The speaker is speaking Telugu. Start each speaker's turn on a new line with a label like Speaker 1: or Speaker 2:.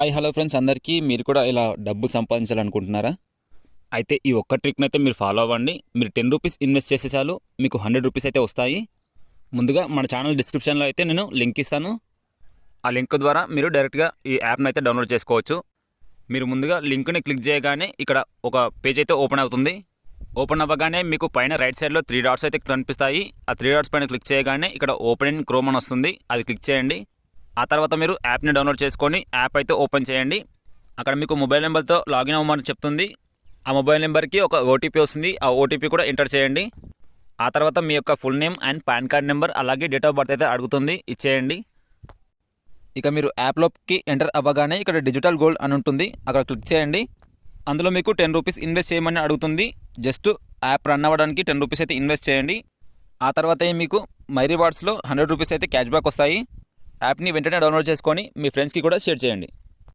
Speaker 1: హాయ్ హలో ఫ్రెండ్స్ అందరికీ మీరు కూడా ఇలా డబ్బు సంపాదించాలనుకుంటున్నారా? అయితే ఈ ఒక్క ట్రిక్‌నైతే మీరు ఫాలో అవ్వండి. మీరు రూ. 10 ఇన్వెస్ట్ చేస్తే చాలు మీకు రూ. 100 అయితే వస్తాయి. ముందుగా మన ఛానల్ డిస్క్రిప్షన్‌లో అయితే నేను లింక్ ఇస్తాను. ఆ లింక్ ద్వారా మీరు డైరెక్ట్‌గా ఈ యాప్‌ని అయితే డౌన్‌లోడ్ చేసుకోవచ్చు. మీరు ముందుగా లింక్‌ని క్లిక్ చేయగానే ఇక్కడ ఒక పేజ్ అయితే ఓపెన్ అవుతుంది. ఓపెన్ అవ్వగానే మీకు పైన రైట్ సైడ్‌లో 3 డాట్స్ అయితే కనిపిస్తాయి. ఆ 3 డాట్స్ పైన క్లిక్ చేయగానే ఇక్కడ ఓపెన్ ఇన్ క్రోమ్ అని వస్తుంది. అది క్లిక్ చేయండి. ఆ తర్వాత మీరు యాప్‌ని డౌన్‌లోడ్ చేసుకొని యాప్ అయితే ఓపెన్ చేయండి. అక్కడ మీకు మొబైల్ నెంబర్తో లాగిన్ అవ్వమని చెప్తుంది. ఆ మొబైల్ నెంబర్కి ఒక ఓటీపీ వస్తుంది. ఆ ఓటీపీ కూడా ఎంటర్ చేయండి. ఆ తర్వాత మీ యొక్క full name and pan card number అలాగే డేట్ ఆఫ్ బర్త్ అయితే అడుగుతుంది, ఇచ్చేయండి. ఇక మీరు యాప్లోకి ఎంటర్ అవ్వగానే ఇక్కడ డిజిటల్ గోల్డ్ అని ఉంటుంది, అక్కడ క్లిక్ చేయండి. అందులో మీకు రూ. 10 ఇన్వెస్ట్ చేయమని అడుగుతుంది. జస్ట్ యాప్ రన్ అవ్వడానికి రూ. 10 అయితే ఇన్వెస్ట్ చేయండి. ఆ తర్వాత మీకు మై రివార్డ్స్లో రూ. 100 అయితే క్యాష్ బ్యాక్ వస్తాయి. యాప్ని వెంటనే డౌన్లోడ్ చేసుకొని మీ ఫ్రెండ్స్కి కూడా షేర్ చేయండి.